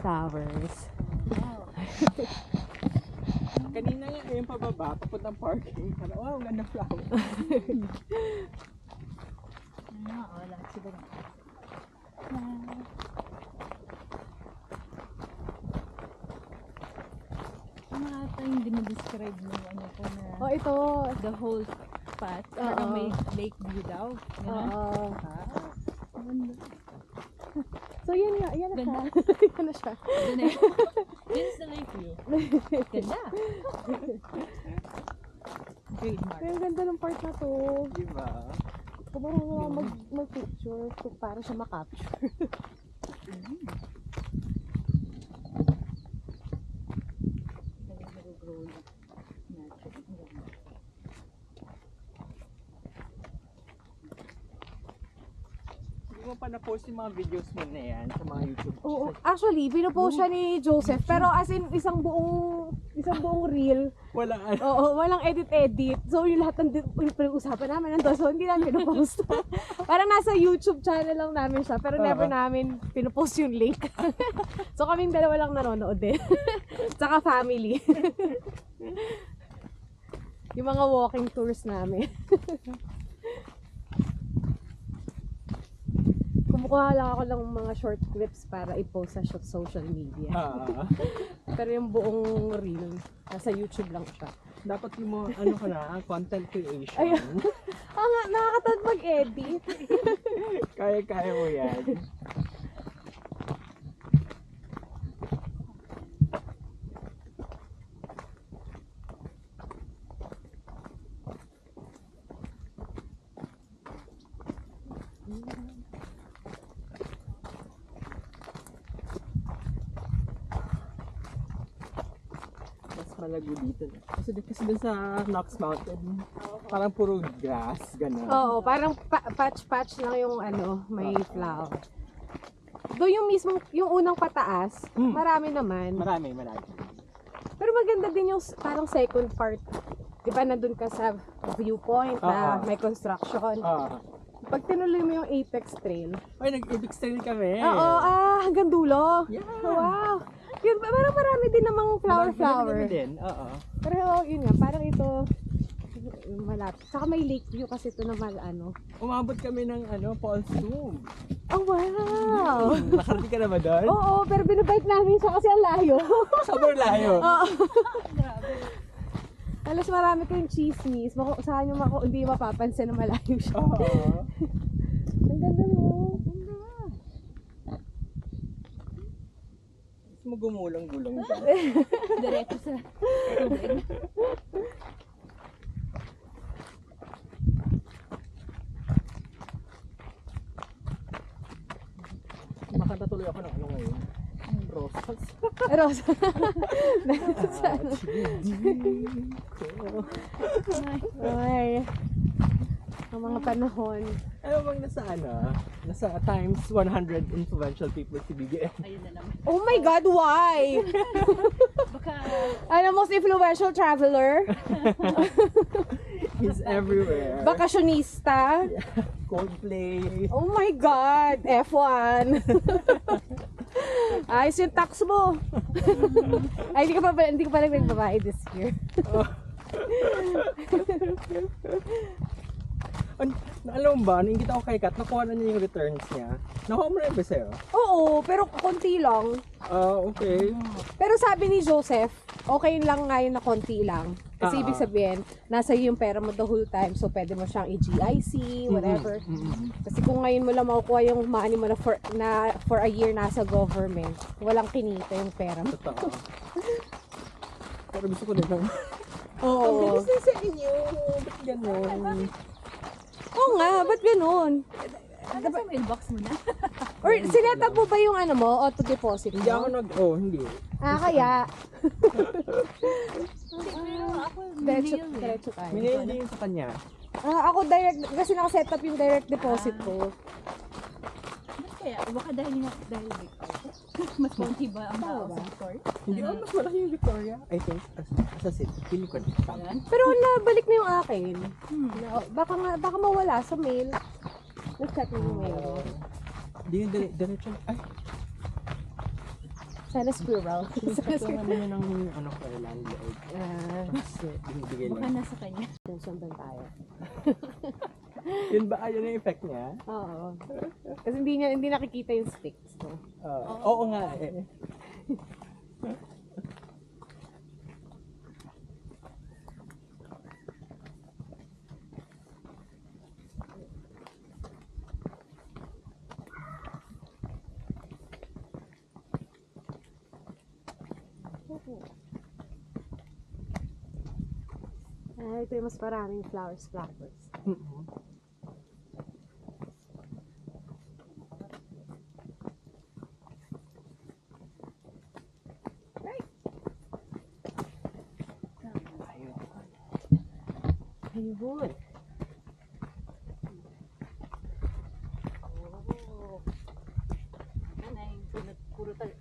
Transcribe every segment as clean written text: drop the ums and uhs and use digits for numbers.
flowers. Wow. Kanina nga yung pababa, papuntang parking. Parang, wow, ganda flower. Lahat sila na. Ano ata yung dinidescribe mo ano ko na Ito. the whole path, parang may lake view daw. Oo. Ganda. So yan nga, yan na siya. Ganda. Yan na siya. Doon eh. This is the lake view. Ganda. Trademark. Pero ang ganda ng part na to. Diba? Kung marunong mag-picture, para siya makapture. Hindi mo pa na-post yung mga videos mo na yan sa mga YouTube. Oo, actually, pinopost siya ni Joseph, pero as in isang buong reel. Wala ano. Oo, walang edit-edit. So yung lahat ng pinag-usapan namin nandun, so hindi namin pinopost. Parang nasa YouTube channel lang namin siya, pero never namin pinopost yung link. So kaming dalawa lang nanonood din. Tsaka family. Yung mga walking tours namin. Kumukuha lang ako ng mga short clips para i-post sa social media. Pero yung buong reel, nasa YouTube lang siya. Dapat yung mga, ano ka na, content creation. Ayun. Nga, nakakatad mag-edit. Kaya-kaya mo yan. Malago dito. Kasi dun sa Knox Mountain, parang puro grass, gano'n. Oo, parang patch-patch lang yung may flower. Doon yung mismo, yung unang pataas, marami naman. Marami. Pero maganda din yung parang second part. Di ba nandun ka sa viewpoint na may construction. Pag tinuloy mo yung Apex Trail. Ay, nag-Apex Trail kami. Oo, hanggang dulo. Yeah. Wow. Yun, parang marami din namang flower. Marami din, oo. Pero yun nga, parang ito malapit. Saka may lake view kasi ito naman Umabot kami ng Falls Tomb. Oh wow! Nakarating ka na ba doon? Oo, pero binabike namin siya kasi ang layo. Sobrang layo. Oo. Grabe. Alas marami kayong chismis. Saan yung hindi mapapansin na malayo siya. Oo. Ang ganda mo. Gusto mo gumulang-gulang dyan. Diretso sa tubig. Makanta tuloy ako ng ngayon. Rosas. Rosa. Ay. Ang mga panahon. Ano bang nasa times 100 influential people si BBM. Ayun na naman. Oh my God, why? Baka Most influential traveler? He's everywhere. Bakasyonista? Coldplay. Oh my God, F1. Ayos yung tax mo. Ay, hindi ka pa nagbabae this year. Alam mo ba, naingit ako kay Kat, nakuha na niya yung returns niya. Nakuha mo na ba sa'yo? Oo, pero konti lang. Okay. Pero sabi ni Joseph, okay lang nga yun na konti lang. Kasi ibig sabihin, nasa iyo yung pera mo the whole time. So, pwede mo siyang i-GIC, whatever. Kasi kung ngayon mo lang makukuha yung money mo na for a year nasa government, walang kinita yung pera mo. Totoo. Pero gusto ko din lang. Oo. Ang bilis na sa inyo. Ba't gano'n? Oo nga, ba't ganun? ano sa mailbox mo na? Or sineta mo ba yung auto deposit mo? Hindi ako hindi. Kaya. Hindi, pero ako Diretso tayo. Minili din yun sa kanya. Ako direct, kasi nakaset up yung direct deposit ko. Ba't kaya? Baka dahil Victoria. Mas konti ba ang tao sa store? Hindi ako mas malaki yung Victoria. I think, as a city. Pili ko din. Ayan. Pero wala, balik na yung akin. Baka mawala sa mail. Nag-chat mo yung mail. Hindi yung diretso. Ay! Sana squirrel. Ito naman yun ang ano ko, landlord. Kasi binibigay Baka lang. nasa kanya. Sundan tayo. Yun ba? Yun ang effect niya? Oo. Kasi hindi nakikita yung sticks. So. Oo nga eh. Ito yung mas maraming flowers. Ayun.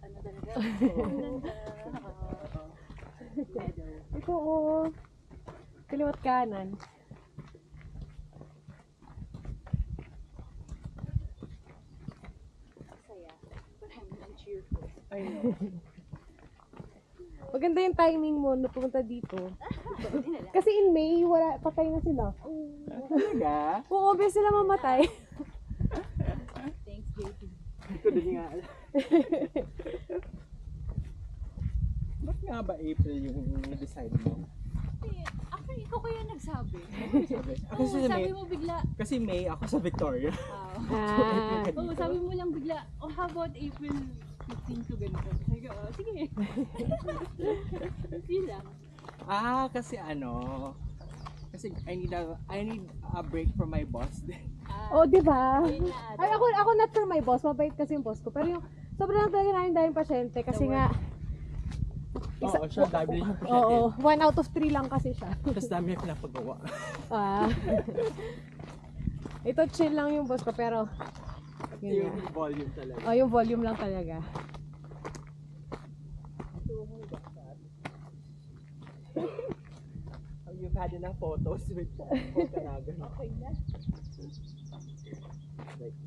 Ano talaga? Ito oh. Kaliwat kanan. Saya. Marami ng cheerful. Maganda yung timing mo na pumunta dito. Kasi in May, patay na sila. Talaga? Oo, obvious sila mamatay. Thanks, JP. Ito din nga. Ba't nga ba April yung decide mo? Actually, ikaw kaya nagsabi. Kasi Oo, sa sabi May, mo bigla. kasi May ako sa Victoria. Ah, Oo, sabi mo lang bigla, oh, how about April 15 to ganito? Sabi ko, oh, sige. Yun lang. Kasi kasi I need a break from my boss din. oh, di ba? Yun na, Ay, ako not sure my boss. Mabait kasi yung boss ko. Pero yung sobrang talaga namin dahil pasyente. Kasi nga, Oo, siya dami rin yung oo, 1 out of 3 lang kasi siya. Tapos dami yung pinapagawa. Ah. Ito chill lang yung boss ko pero yun Yung nga. volume talaga. Oh, yung volume lang talaga. You've had enough photos with Okanagan. Okay na. Like,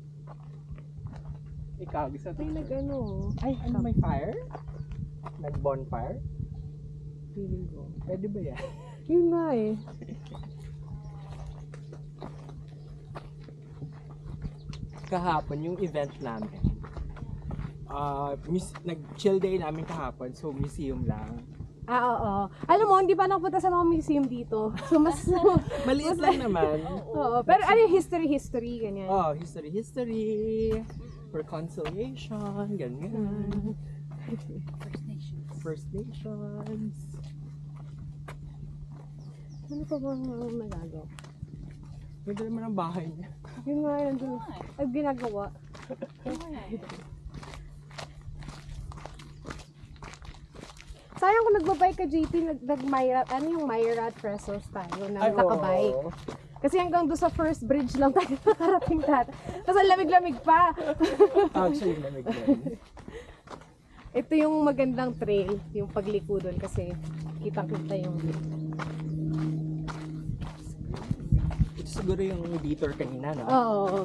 ikaw, gusto May nag-ano. Ay, ano may fire? Nag-bonfire? Feeling ko. Pwede ba yan? Yun nga eh. Kahapon, yung event namin. Nag-chill day namin kahapon, so museum lang. Oo. Alam mo, hindi pa napunta sa mga museum dito. So, mas... Maliit lang naman. Oo. Pero ano yung history, ganyan. Oh, history, reconciliation, ganyan. First Nations. First Nations. Ano pa ba nagagawa? Ganda naman ang bahay niya. Yun nga, yun. Ay, ginagawa. Sayang kung nagbabike ka, JP, ano yung Myrat Presos tayo na nakabike. oo. Kasi hanggang doon sa first bridge lang tayo nakarating dati. Tapos ang lamig-lamig pa. Actually, lamig din. Ito yung magandang trail, yung pagliko doon kasi kitang-kita yung Ito siguro yung detour kanina, no? Oo.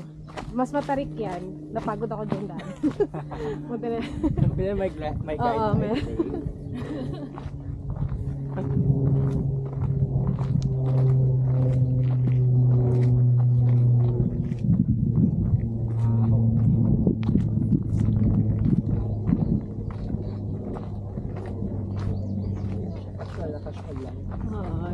Mas matarik yan. Napagod ako doon dati. Buti na. Pero may guide Oo, may may- trail. Casual lang. Oo.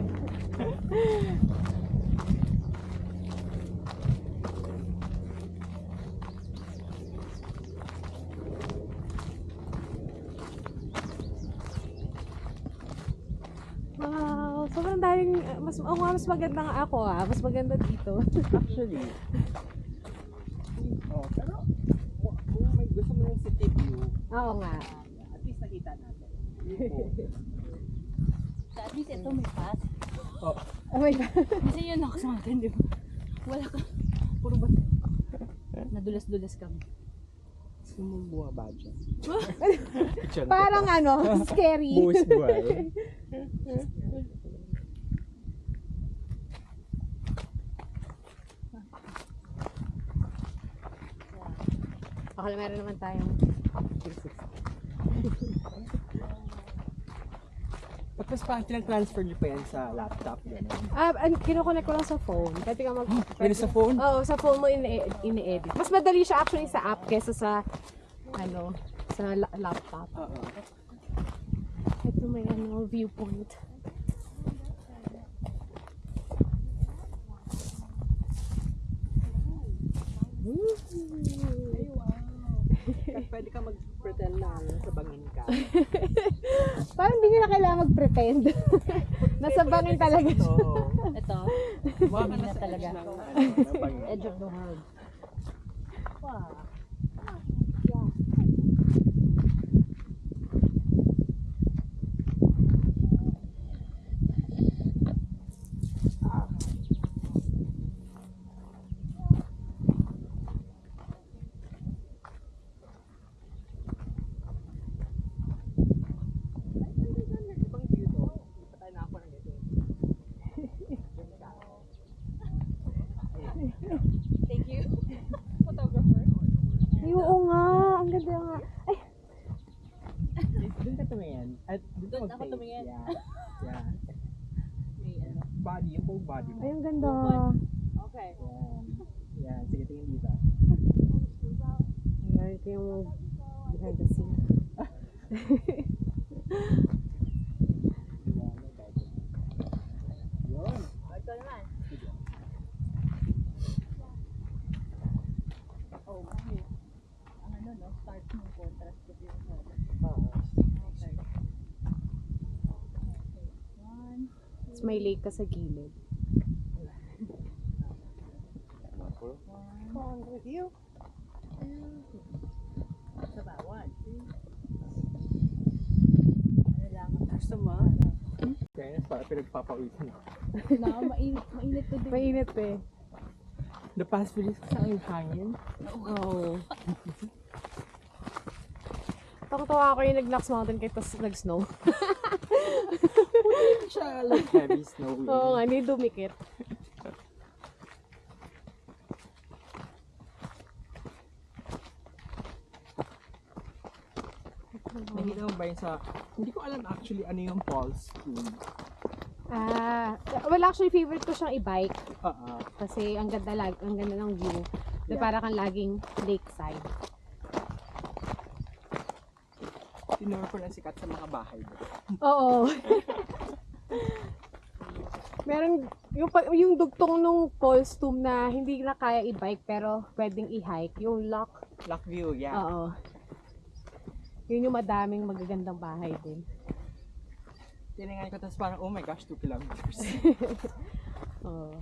Wow, sobrang daming, mas maganda nga ako mas maganda dito. Actually. Pero kung may gusto mo yung city view, Oo nga. at least nakita natin. So, at least ito may pass. Oh, Oh my God. Kasi yun ako sa akin, di ba? Wala ka. Puro bato. Nadulas-dulas kami. gusto mo bumaba dyan. Parang ano, scary. Buwis buhay. Baka meron naman tayong Tapos parang tinag-transfer niyo pa yan sa laptop. Gano'n. Kinoconnect ko lang sa phone. Pwede ka Pwede sa phone? Oo, sa phone mo ini-edit. Mas madali siya actually sa app kesa sa sa laptop. Oo. Ito may viewpoint. Pwede ka mag-pretend na sa bangin ka. Parang hindi nyo na kailangan mag-pretend. Nasa bangin talaga siya. Ito. Mukha ka Hindi na na talaga. ng bangin. Edge of the world. Wow. Ibang view to. Hindi pa tayo nakakuha ng ganito. Thank you. Photographer. Ay, oo nga. Ang ganda nga. Ay, Doon ka tumingin. At doon Doon ka ako tumingin. Yeah. Yeah. May ano. Body, yung whole body mo. ay ang ganda. Okay. Yan. Yan. Sige, tingin dito. Ayan, ito yung behind the scene. Yun. Ito naman. Oh, okay. Ang ano, no? Start ng contrast with your head. Oo. Okay. One. Tapos may lake ka sa gilid. One. with you. Sa ba? One. Two. Ano lang? Gusto mo? Kaya para pinagpapawisan ako. Na, mainit to din. Mainit eh. The past few days kasi ang hangin. Oo. Tuwa ako yung nag-Knox Mountain kahit tas nag-snow. Hindi siya like heavy snow. Oo nga, hindi dumikit. Nakita mo ba yun sa... Hindi ko alam actually ano yung pulse tube. Well actually favorite ko siyang i-bike Oo. kasi ang ganda ng view. Yeah. Para kang laging lakeside. Tinuro ko na sikat sa mga bahay. Oo. Meron yung dugtong nung Paul's Tomb na hindi na kaya i-bike pero pwedeng i-hike, yung lock. Lock view, yeah. Oo. Yun yung madaming magagandang bahay din. Tinignan ko tapos parang, oh my gosh, 2 kilometers. Oo.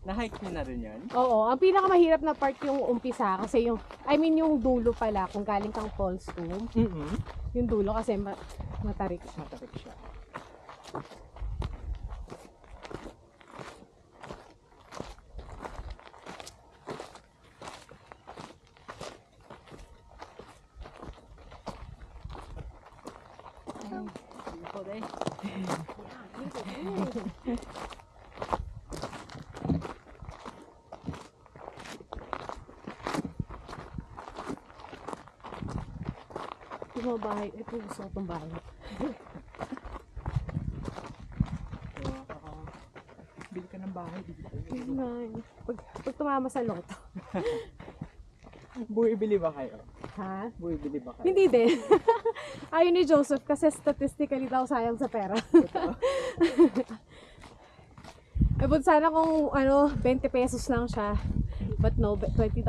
Na-hike nyo na rin yan? Oo, ang pinakamahirap na part yung umpisa kasi yung dulo pala kung galing kang Paul's Tomb. Yung dulo kasi matarik siya. Matarik siya. Beautiful day. Ito mga bahay, ito gusto ko itong bahay. Bili ka ng bahay dito. Pag tumama sa loto. Buibili ba kayo? Ha? Buibili ba kayo? Hindi din. Ayun ni Joseph kasi statistically daw sayang sa pera. But sana kung 20 pesos lang siya. But no, $20.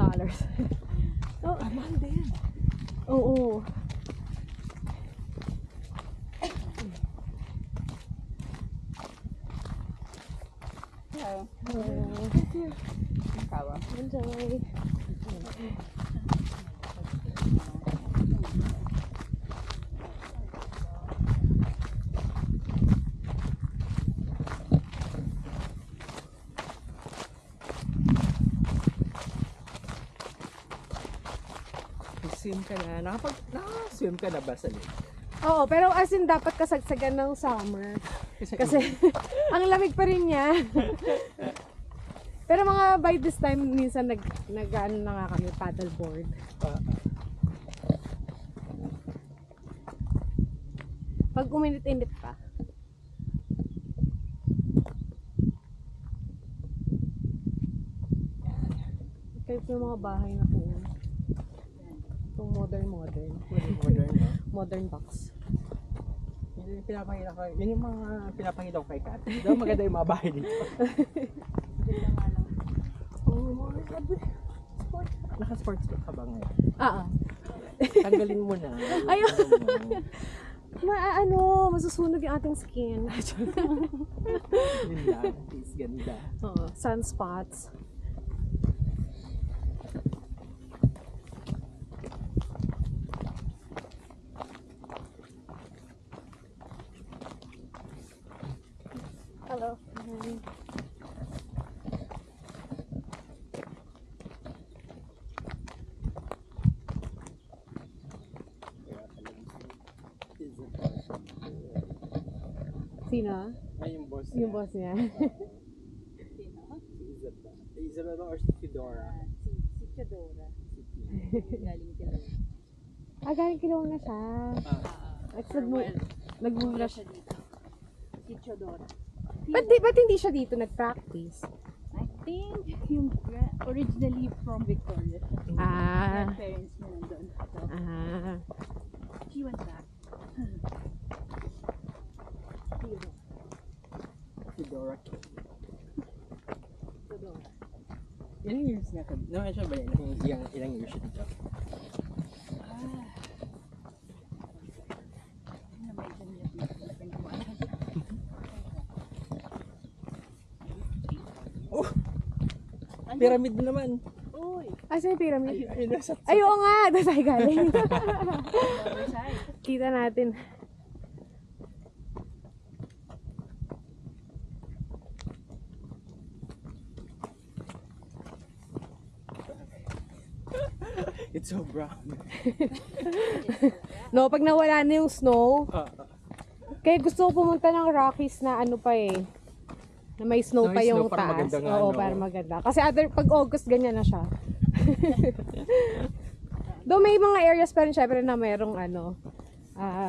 Oh, Mahal din. oo. Kawa. Enjoy. Swim ka na. Nakaswim ka na ba sa lake? Oo, pero as in dapat kasagsagan ng summer. Kasi ang lamig pa rin niya. Pero mga by this time minsan nag-ano na nga kami paddleboard. Pag uminit-init pa. Kahit yung mga bahay na po. Itong modern. Modern, no? Modern box. Yun yung pinapakita ko. Yun yung mga pinapakita ko kay Kat. Daw maganda yung mga bahay dito. Oh my God. Naka-sports ka ba ngayon? Tanggalin mo na. Ayun. Masusunog yung ating skin. Yun lang. Is ganda. Oo, sunspots. Hello. Sino? Ay, yung boss Yung boss niya. Sino? Si Isabel. Isabel or si Dora? Si Chadora. Galing kila. Galing kilaw na siya. At nagmumula siya siya. dito. Si Chadora. Ba't hindi siya dito nag-practice? I think yung originally from Victoria. Grandparents niya nandun. So, she went back. Si Dora. Ilang years na ka? Naman siya ba yun? Ilang years siya dito? Pyramid na naman. Uy! Saan yung pyramid? Ay, nasa Ay, oo nga! Doon tayo galing. Other side. Kita natin. It's so brown. No, pag nawala na yung snow, kaya gusto ko pumunta ng Rockies na ano pa eh. Na may snow No, pa may yung snow, para taas. maganda nga, Oo, no? para maganda. Kasi pag August, ganyan na siya. Though may mga areas pa rin syempre na merong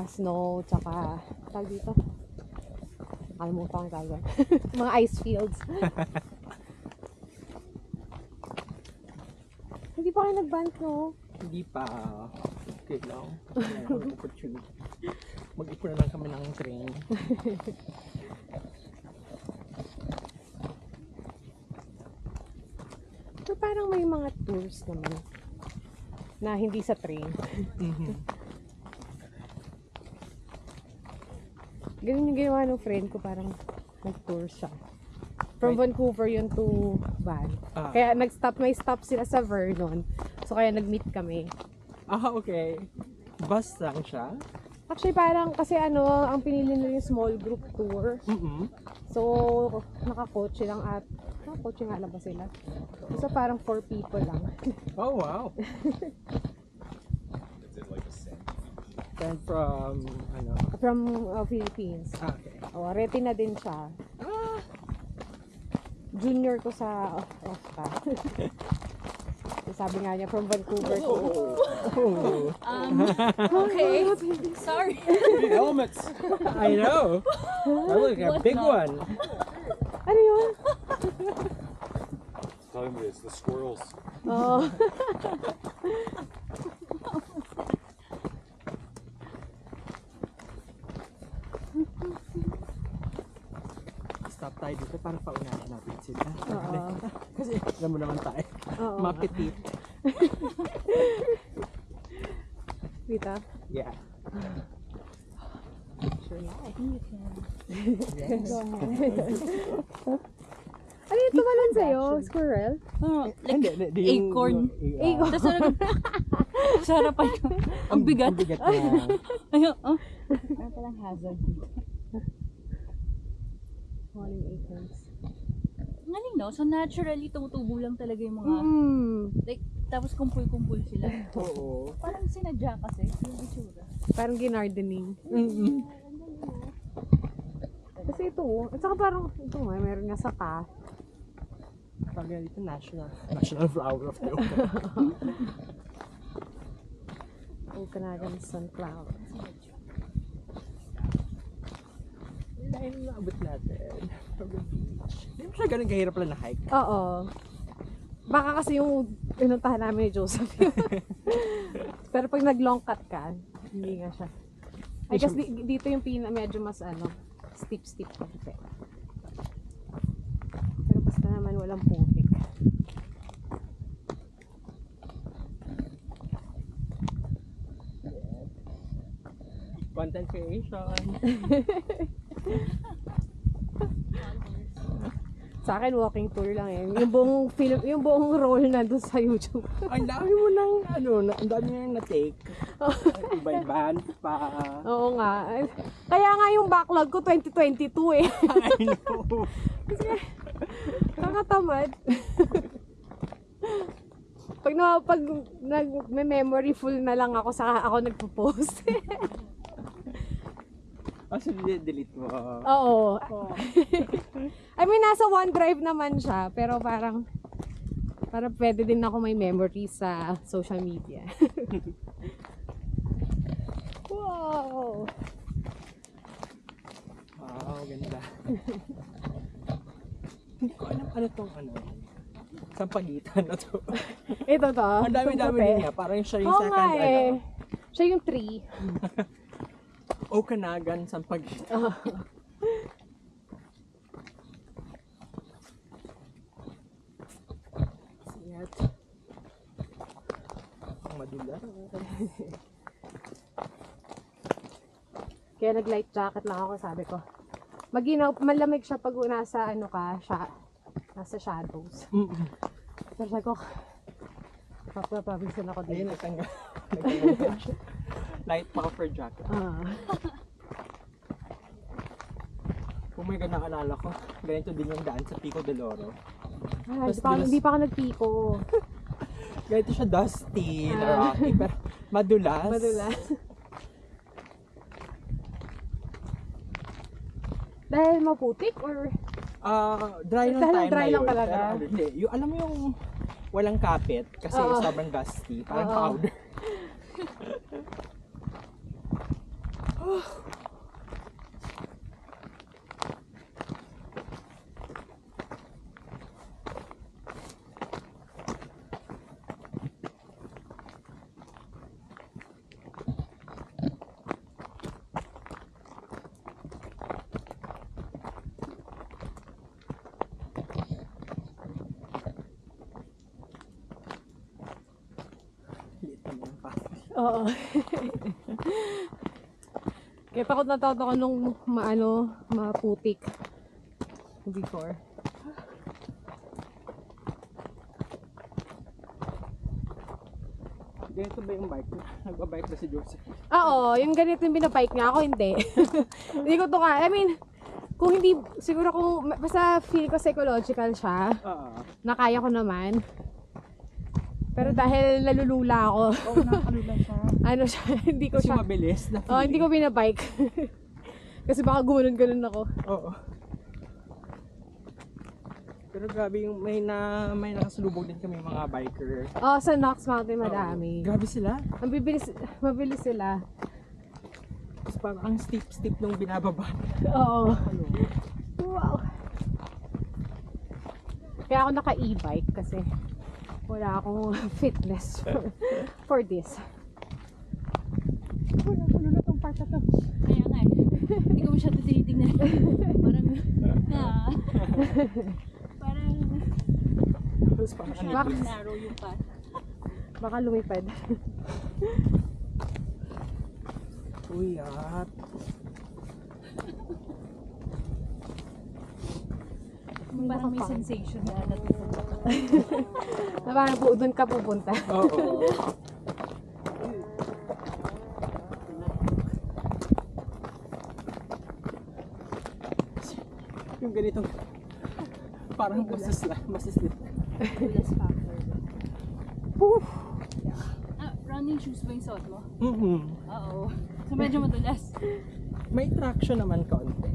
snow, tsaka, tawag dito. Nakalimutan ko tawag. Mga ice fields. Hindi pa kayo nag-band, no? Hindi pa. Okay lang. Wala akong opportunity. Mag-ipon na lang kami ng train. So, parang may mga tours naman na hindi sa train. Ganun yung ginawa ng friend ko, parang nag-tour siya. From Vancouver yun to Van. Kaya may stop sila sa Vernon. So kaya nag-meet kami. Okay. Bus lang siya? Actually parang kasi ang pinili nila yung small group tour. So naka-coach lang naka-coach nga lang ba sila? So parang 4 people lang. Oh, wow. And from, From Philippines. Okay. Ready na din siya. Junior ko sa OFTA. So, sabi nga niya from Vancouver to. Okay. Sorry. Big helmets. I know. I look a big one. Ano yun? Telling me it's the squirrels. Oh. Stop tayo dito para paunahin natin sila. Oo. Kasi alam mo naman tayo. Oo. Mapitit. Wita? Yeah. Sure na. Ano yung tumalon sa'yo? Squirrel? Hindi, acorn. Acorn. Tapos sa harapan ko. Ang bigat. Ang bigat na. Ayun, Ano palang hazard dito? Falling acorns. Galing, no? So naturally, tumutubo lang talaga yung mga, like, tapos kumpul-kumpul sila. Oo. Parang sinadya kasi, yung itsura. Parang ginardening. Kasi ito, at saka parang, ito nga, meron nga saka. Sabi nga dito, national flower of the Okanagan sunflower. Ayun, naabot natin. From the beach. Hindi mo siya ganun kahirap lang na hike. Oo. Baka kasi yung pinuntahan namin ni Joseph. Pero pag nag-long cut ka, hindi nga siya. Ay, kasi dito yung medyo mas steep konti. Pero basta naman walang putik. Content creation. Sa akin, walking tour lang eh. Yung buong film, yung buong role nandun sa YouTube. Ang dami mo nang, ang dami mo nang na-take. Iba-iba pa. Oo nga. Kaya nga yung backlog ko 2022 eh. I know. Nakatamad. Pag nag-memory full na lang ako, saka ako nagpo-post. So, delete mo. Oo. I mean, nasa OneDrive naman siya, pero parang pwede din ako may memory sa social media. Wow! Wow, ganda. Hindi ko alam ano tong sampagitan na to. Ito to. Ang dami-dami din niya. Parang siya yung Oo second, nga eh. Siya yung 3. Okanagan sampagitan. Siyat. Ang madulas. Kaya nag-light jacket lang ako, sabi ko. Malamig siya pag nasa nasa shadows. Pero sabi ko, papabisan ako Ayun, dito. natanggal. Light puffer jacket. Oh my God, naalala ko. Ganito din yung daan sa Pico del Oro. Ay, Tapos hindi pa ako nagpiko. Ganito siya dusty na rocky, pero madulas. Madulas. Dahil maputik or Dry nung Dahil time dry na lang yun. talaga. Pero hindi. Alam mo yung walang kapit kasi Oo. sobrang dusty. Parang Oo. powder. Liit naman yung pasok. Oo. Kaya takot na takot ako nung maputik before. Ganito ba yung bike? Nagbabike ba si Joseph? Oo, yung ganito yung binabike niya. Ako hindi. Hindi ko to I mean, kung hindi, siguro kung, basta feel ko psychological siya, na kaya ko naman. Pero dahil nalulula ako, Oo, nakakalula siya. siya, hindi ko Kasi siya, mabilis na hindi ko binabike. Kasi baka gumanon-ganon ako. Oo. Pero grabe yung may nakasalubog din kami mga biker. Sa Knox Mountain madami. Grabe sila. Mabilis sila. Tapos parang ang steep nung binababa. Oo. Wow. Kaya ako naka-e-bike kasi wala akong fitness for this. Wala na tong part na to. Kaya nga eh. Hindi ko masyado tinitingnan. Parang Tapos parang Bakit? narrow yung path. Baka lumipad. Uyat. Parang may sensation na natutunan. Na parang doon ka pupunta. Oo. Yung ganitong parang masaslit. Less factor. Whew. Running shoes ba yung suot mo? Oo. So medyo madulas. May traction naman konti.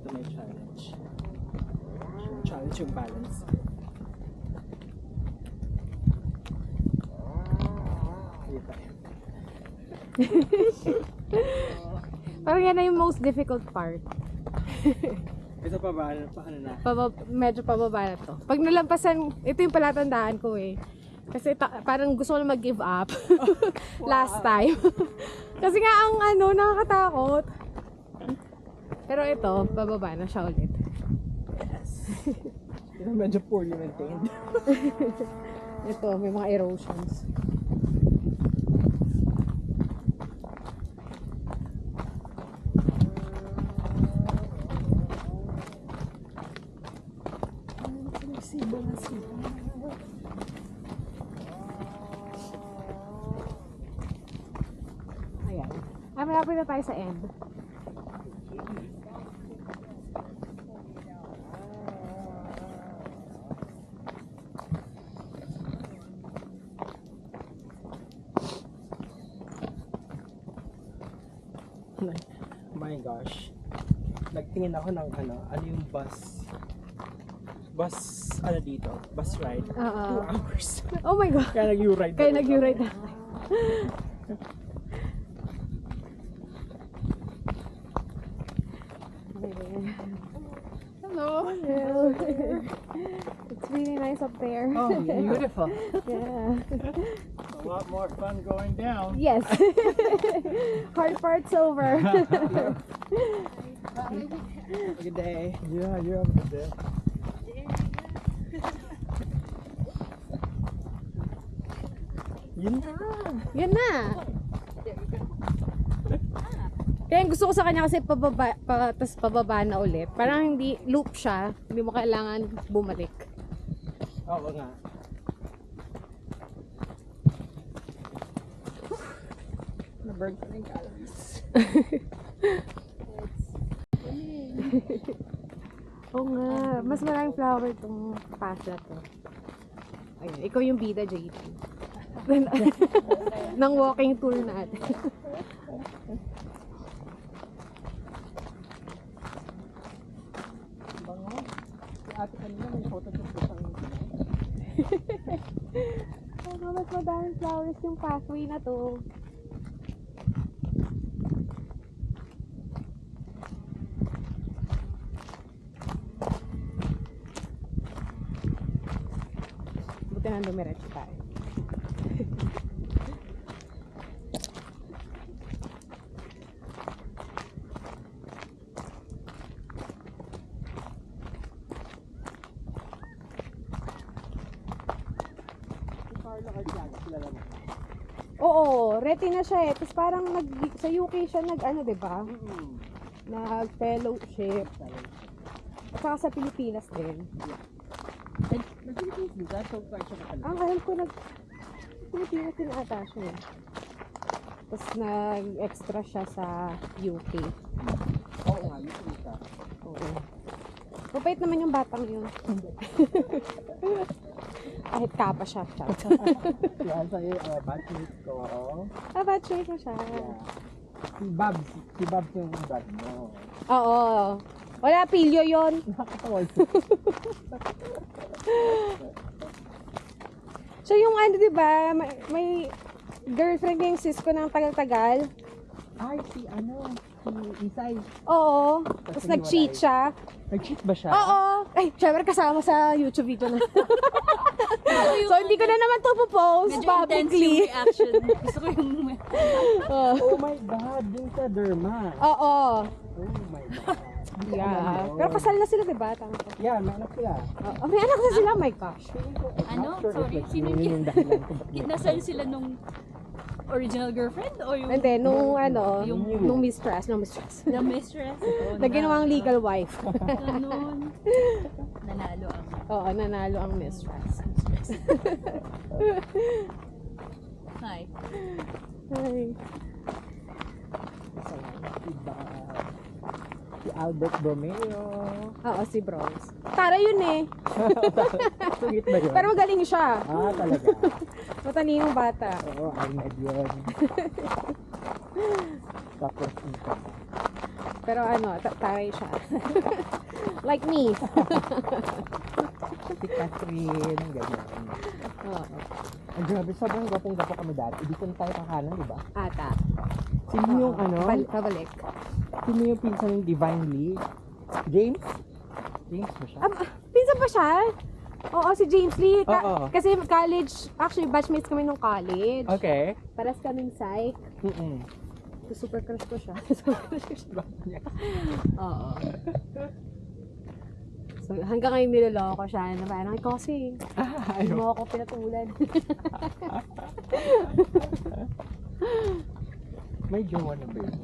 Ito may challenge. Challenge yung balance. Hindi tayo. Parang yan na yung most difficult part. Ito pa ba? Paano na? Medyo pababa na to. Pag nalampasan, ito yung palatandaan ko eh. Kasi parang gusto ko na mag-give up. Last time. Kasi nga ang nakakatakot. Pero ito, bababa na siya ulit. Yes. Ito medyo poorly maintained. Ito, may mga erosions. Ayan. Malapit na tayo sa end. My gosh. Nagtingin ako ng ano yung bus dito? Bus ride. 2 hours. Oh my God. Kaya nag-U-ride. Kaya nag-U-ride na. Hello. It's really nice up there. Oh, beautiful. Yeah. A lot more fun going down. Yes. Hard part's over. Good day. Yeah, you have a good day. Yun na. Yun na. Kaya yung gusto ko sa kanya kasi tas pababa na ulit. Parang hindi loop siya. Hindi mo kailangan bumalik. Oo nga. Na-burn ko na yung calories. Oo nga. Mas maraming flower itong path na to. Ayun, ikaw yung bida, JP. Ng walking tour natin. Bango. Si ate kanina may photo sa pusang Mas madaming flowers yung pathway na to. Buti na dumiretso tayo. Carlo Arciaga, kilala mo. Oo, ready na siya eh. Tapos parang sa UK siya diba? Nag-fellowship. At saka sa Pilipinas din. And nag-Philippines din ka? So far siya nakalaman. Ang alam ko Pilipinas din ata siya eh. Tapos nag-extra siya sa UK. Oo nga, yun siya. Oo. Mapait naman yung batang yun. Kahit kapa siya. Yan sa'yo, batchmate ko. Batchmate mo siya. Yeah. Si Babs yung dad mo. Oo. Wala, pilyo yun. Nakakatawa. So yung diba, may girlfriend yung sis ko ng tagal-tagal. Ay, si Isay. Oo. Tapos nag-cheat siya. Nag-cheat ba siya? Oo. Ay, syempre kasama sa YouTube video na. So hindi ko na naman to post Medyo intense yung publicly. reaction. Gusto ko yung Oh my God, dun sa Derma. Oo. Oh my God. Yeah. Pero kasal na sila, diba? Tama ko. Yeah, may anak sila. May anak na sila, my gosh. Ano? Not sure if, Sorry, like, sino yun yung dahilan kung ba't may kinasal sila nung original girlfriend o yung And then, nung Yung- mistress. the mistress? Oh, Na ginawang legal wife. Ganun. Nanalo ang Oo, nanalo ang mistress. Hi. Ay. Si Albert Romeo. Oo, si Bronze. Tara yun eh. Sungit ba yun? Pero magaling siya. Ah, talaga. Matalinong bata. Oo, Ahmed yun. Tapos ito. Pero taray siya. Like me. Si Catherine, ganyan. Oo. Ang grabe, sobrang gwapong-gwapo kami dati. Dito na tayo kakanan, di ba? Ata. Sino yung ano? Pabalik. Sino yung pinsan ng Divine Lee? James? James ba siya? Pinsan pa siya? Oo, si James Lee. Oo. Kasi college, actually batchmates kami nung college. Okay. Paras kaming psych. Mm-mm. So, super crush ko siya. Super crush ko siya. Oo. So, hanggang ngayon niloloko ko siya na parang, kasi, hindi Ayaw. mo ako pinatulan. May jowa na ba yun?